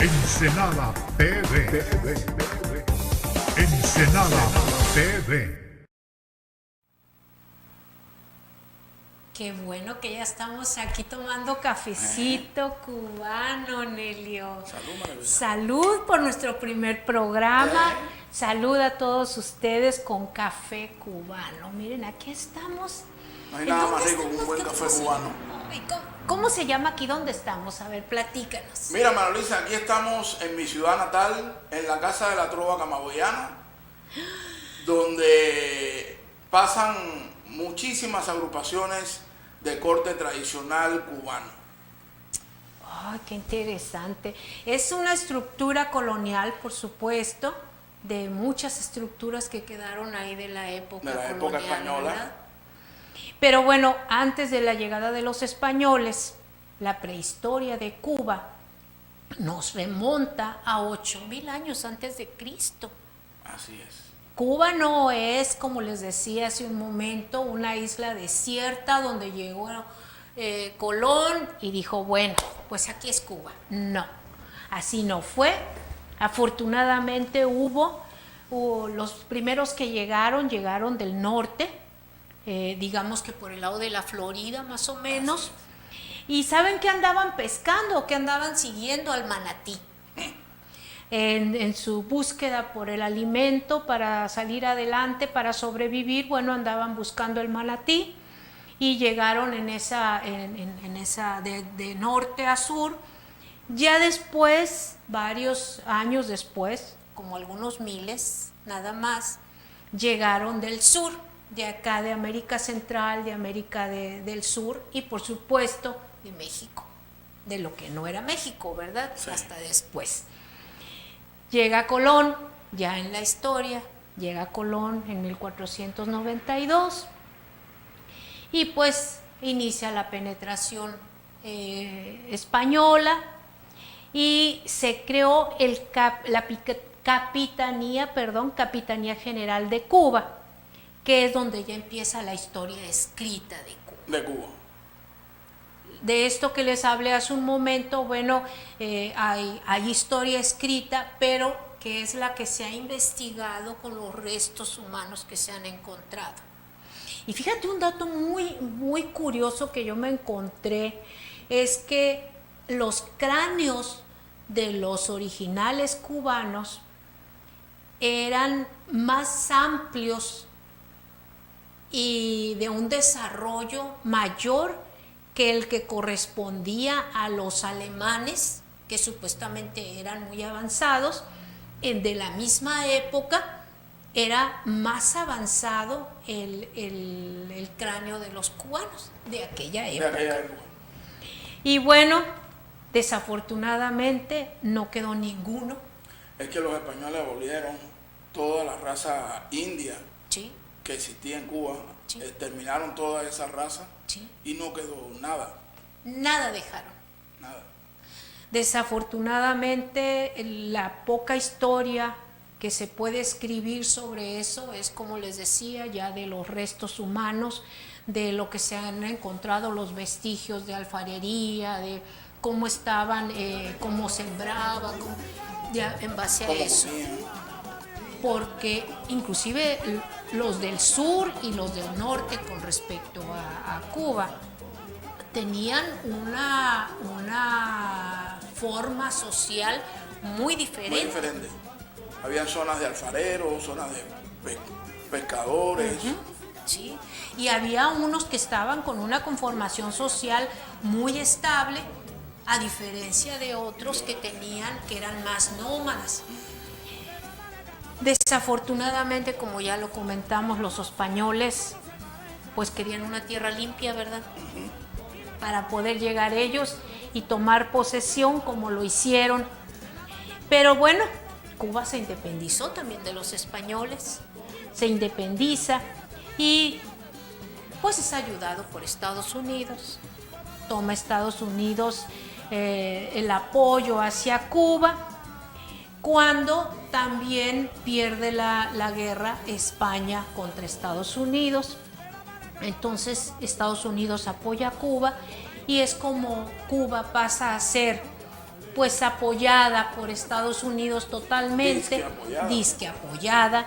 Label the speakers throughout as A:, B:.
A: Ensenada TV. Ensenada TV.
B: Qué bueno que ya estamos aquí tomando cafecito cubano, Nelio.
C: Salud, Maravilla.
B: Salud por nuestro primer programa. Salud a todos ustedes con café cubano. Miren, aquí estamos.
C: No hay
B: ¿En
C: nada
B: dónde
C: más rico que un
B: estamos?
C: buen café cubano.
B: Ay, ¿Cómo se llama aquí donde estamos? A ver, platícanos.
C: Mira, Maravilla, aquí estamos en mi ciudad natal, en la Casa de la Trova Camagüeyana, donde pasan muchísimas agrupaciones de corte tradicional cubano.
B: Ay, qué interesante. Es una estructura colonial, por supuesto, de muchas estructuras que quedaron ahí de la época
C: De la época
B: colonial,
C: española.
B: ¿verdad? Pero bueno, antes de la llegada de los españoles, la prehistoria de Cuba nos remonta a 8,000 años antes de Cristo.
C: Así es.
B: Cuba no es, como les decía hace un momento, una isla desierta donde llegó Colón y dijo, bueno, pues aquí es Cuba. No, así no fue. Afortunadamente hubo los primeros que llegaron del norte, digamos que por el lado de la Florida más o menos. Y ¿saben qué andaban pescando? ¿Qué andaban siguiendo? Al manatí. En su búsqueda por el alimento para salir adelante, para sobrevivir, bueno, andaban buscando el manatí y llegaron en esa de norte a sur. Ya después, varios años después, como algunos miles nada más, llegaron del sur, de acá de América Central, de América del Sur y por supuesto de México, de lo que no era México, ¿verdad? Sí. Hasta después. Llega Colón, ya en la historia, llega Colón en 1492 y pues inicia la penetración española y se creó la Capitanía General de Cuba, que es donde ya empieza la historia escrita de Cuba.
C: De Cuba.
B: De esto que les hablé hace un momento, bueno, hay historia escrita, pero que es la que se ha investigado con los restos humanos que se han encontrado. Y fíjate un dato muy, muy curioso que yo me encontré, es que los cráneos de los originales cubanos eran más amplios y de un desarrollo mayor que el que correspondía a los alemanes, que supuestamente eran muy avanzados, de la misma época era más avanzado el cráneo de los cubanos de aquella época. Y bueno, desafortunadamente no quedó ninguno.
C: Es que los españoles abolieron toda la raza india.
B: Sí.
C: Que existía en Cuba,
B: sí.
C: Terminaron toda esa raza,
B: sí.
C: Y no quedó nada.
B: Nada dejaron.
C: Nada.
B: Desafortunadamente, la poca historia que se puede escribir sobre eso es, como les decía, ya de los restos humanos, de lo que se han encontrado, los vestigios de alfarería, de cómo estaban, cómo sembraban, ya en base a eso. Porque inclusive los del sur y los del norte con respecto a Cuba tenían una forma social muy diferente.
C: Muy diferente. Habían zonas de alfareros, zonas de pescadores.
B: Sí, y había unos que estaban con una conformación social muy estable, a diferencia de otros que eran más nómadas. Desafortunadamente, como ya lo comentamos, los españoles pues querían una tierra limpia, ¿verdad? Para poder llegar ellos y tomar posesión como lo hicieron. Pero bueno, Cuba se independizó también de los españoles, se independiza y pues es ayudado por Estados Unidos. Toma Estados Unidos el apoyo hacia Cuba, cuando también pierde la guerra España contra Estados Unidos. Entonces Estados Unidos apoya a Cuba y es como Cuba pasa a ser pues apoyada por Estados Unidos totalmente, disque apoyada.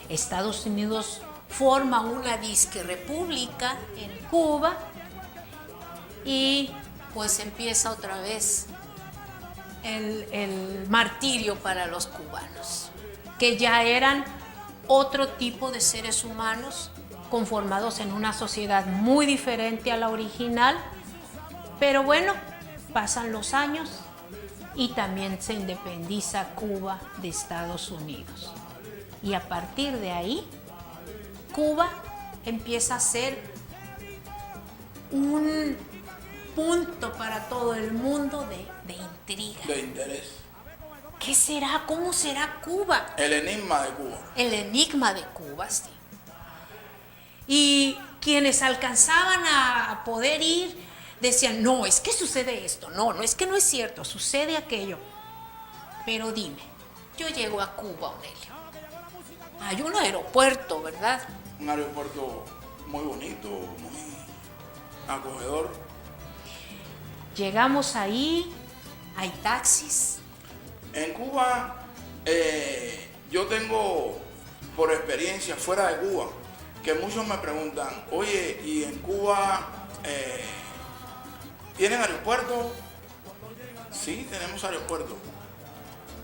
B: Estados Unidos forma una disque república en Cuba y pues empieza otra vez el martirio para los cubanos, que ya eran otro tipo de seres humanos conformados en una sociedad muy diferente a la original, pero bueno, pasan los años y también se independiza Cuba de Estados Unidos. Y a partir de ahí, Cuba empieza a ser un punto para todo el mundo de intriga.
C: De interés.
B: ¿Qué será? ¿Cómo será Cuba?
C: El enigma de Cuba.
B: El enigma de Cuba, sí. Y quienes alcanzaban a poder ir decían, no, es que sucede esto, no es que no es cierto, sucede aquello. Pero dime, yo llego a Cuba, Aurelio. Hay un aeropuerto, ¿verdad?
C: Un aeropuerto muy bonito, muy acogedor.
B: Llegamos ahí, hay taxis.
C: En Cuba, yo tengo por experiencia fuera de Cuba, que muchos me preguntan, oye, ¿y en Cuba tienen aeropuerto? Sí, tenemos aeropuerto.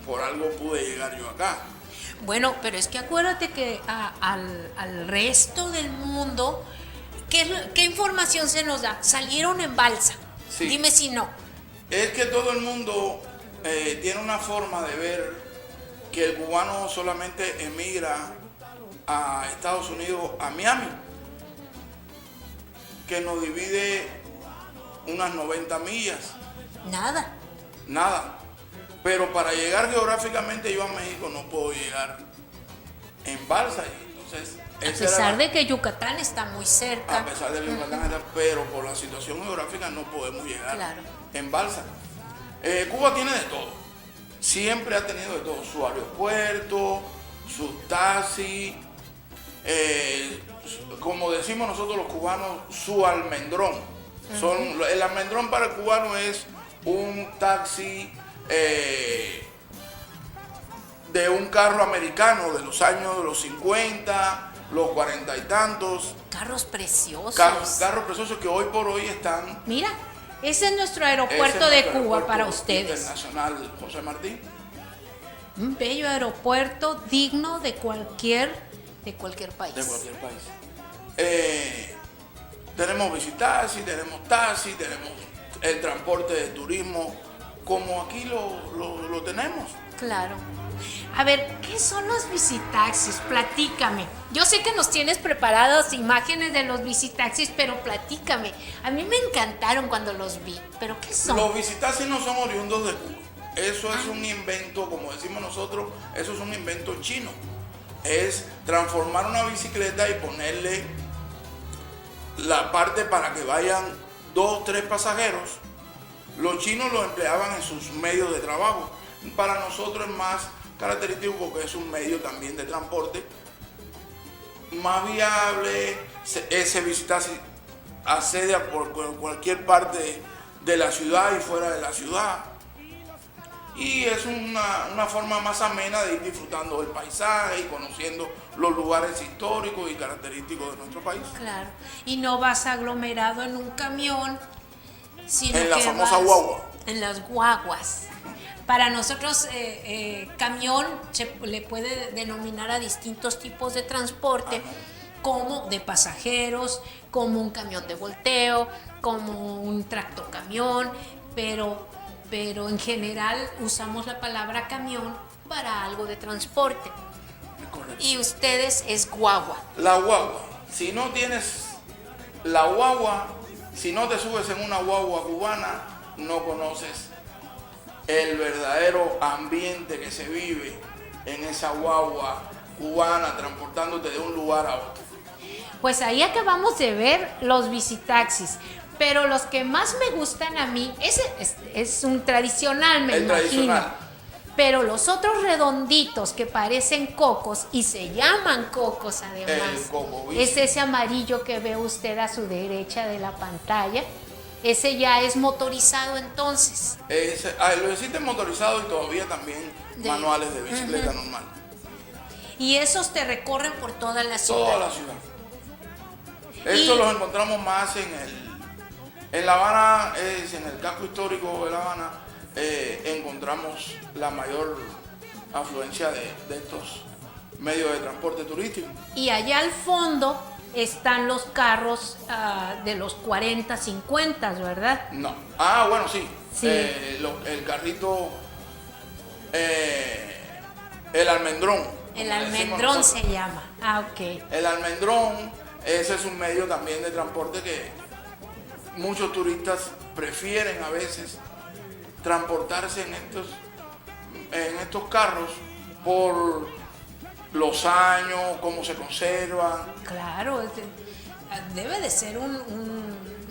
C: Por algo pude llegar yo acá.
B: Bueno, pero es que acuérdate que al resto del mundo, ¿qué información se nos da? Salieron en balsa.
C: Sí.
B: Dime si no.
C: Es que todo el mundo tiene una forma de ver que el cubano solamente emigra a Estados Unidos, a Miami, que nos divide unas 90 millas. Nada. Pero para llegar geográficamente yo a México no puedo llegar en balsa. Entonces,
B: A pesar de que Yucatán está muy cerca.
C: A pesar de que Yucatán está, pero por la situación geográfica no podemos llegar en balsa. Cuba tiene de todo. Siempre ha tenido de todo. Su aeropuerto, su taxi, como decimos nosotros los cubanos, su almendrón. El almendrón para el cubano es un taxi de un carro americano de los años de los 50, los 40 y tantos.
B: Carros preciosos.
C: Carros preciosos que hoy por hoy están.
B: Mira, ese es nuestro aeropuerto de Cuba para ustedes.
C: Internacional José Martí.
B: Un bello aeropuerto digno de cualquier país.
C: De cualquier país. Tenemos visitaxi, tenemos taxi, tenemos el transporte de turismo, como aquí lo tenemos.
B: Claro. A ver, ¿qué son los visitaxis? Platícame. Yo sé que nos tienes preparadas imágenes de los visitaxis, pero platícame. A mí me encantaron cuando los vi, pero ¿qué son?
C: Los visitaxis no son oriundos de Cuba. Eso es un invento, como decimos nosotros, eso es un invento chino. Es transformar una bicicleta y ponerle la parte para que vayan 2, 3 pasajeros. Los chinos lo empleaban en sus medios de trabajo. Para nosotros es más característico porque es un medio también de transporte más viable. Ese visitaxi accede a por cualquier parte de la ciudad y fuera de la ciudad. Y es una forma más amena de ir disfrutando del paisaje y conociendo los lugares históricos y característicos de nuestro país.
B: Claro. Y no vas aglomerado en un camión, sino
C: en la
B: que
C: famosa
B: vas
C: guagua.
B: En las guaguas. Para nosotros, camión se le puede denominar a distintos tipos de transporte, como de pasajeros, como un camión de volteo, como un tractocamión, pero en general usamos la palabra camión para algo de transporte.
C: Correcto.
B: Y ustedes es guagua.
C: La guagua. Si no tienes la guagua, si no te subes en una guagua cubana, no conoces el verdadero ambiente que se vive en esa guagua cubana transportándote de un lugar a otro.
B: Pues ahí acabamos de ver los visitaxis, pero los que más me gustan a mí, ese es un tradicional, me imagino.
C: Tradicional.
B: Pero los otros redonditos que parecen cocos y se llaman cocos además,
C: El coco bici.
B: es ese amarillo que ve usted a su derecha de la pantalla. Ese ya es motorizado entonces.
C: Lo existen motorizados y todavía también manuales de bicicleta normal.
B: Y esos te recorren por toda la ciudad.
C: Toda la ciudad. Estos los encontramos más en La Habana, en el casco histórico de La Habana, encontramos la mayor afluencia de estos medios de transporte turístico.
B: Y allá al fondo están los carros de los 40, 50, ¿verdad?
C: No. Bueno, sí.
B: Sí.
C: El carrito, el almendrón.
B: El
C: como le decimos
B: almendrón
C: nosotros.
B: se llama. Ok.
C: El almendrón, ese es un medio también de transporte que muchos turistas prefieren a veces transportarse en estos carros por los años, cómo se conservan.
B: Claro, debe de ser un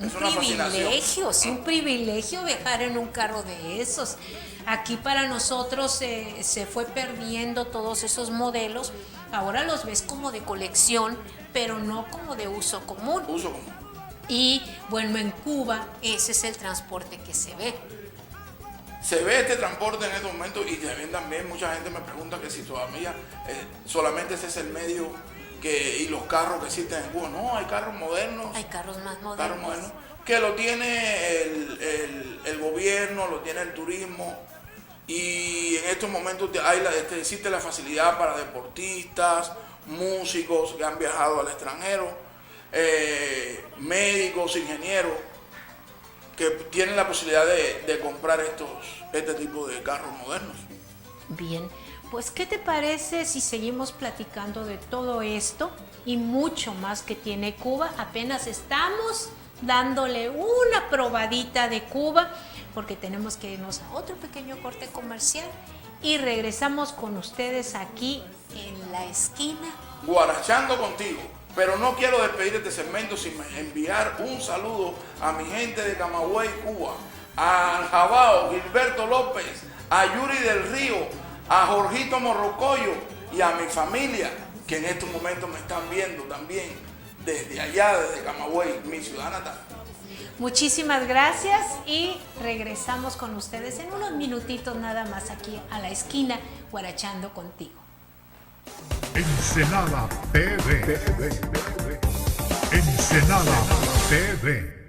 C: Es una
B: privilegio, sí, un privilegio viajar en un carro de esos. Aquí para nosotros se fue perdiendo todos esos modelos. Ahora los ves como de colección, pero no como de uso común.
C: Uso común.
B: Y bueno, en Cuba ese es el transporte que se ve.
C: Se ve este transporte en estos momentos y también mucha gente me pregunta que si todavía solamente ese es el medio y los carros que existen en Cuba. No, hay carros modernos.
B: Hay carros más
C: Carros
B: modernos.
C: modernos que lo tiene el gobierno, lo tiene el turismo y en estos momentos existe la facilidad para deportistas, músicos que han viajado al extranjero, médicos, ingenieros que tienen la posibilidad de comprar este tipo de carros modernos.
B: Bien, pues ¿qué te parece si seguimos platicando de todo esto y mucho más que tiene Cuba? Apenas estamos dándole una probadita de Cuba porque tenemos que irnos a otro pequeño corte comercial y regresamos con ustedes aquí en la esquina.
C: Guarachando contigo. Pero no quiero despedir este segmento sin enviar un saludo a mi gente de Camagüey, Cuba, a Aljabao, Gilberto López, a Yuri del Río, a Jorgito Morrocoyo y a mi familia que en estos momentos me están viendo también desde allá, desde Camagüey, mi ciudad natal.
B: Muchísimas gracias y regresamos con ustedes en unos minutitos nada más aquí a la esquina, Guarachando contigo.
A: Ensenada TV. Ensenada TV.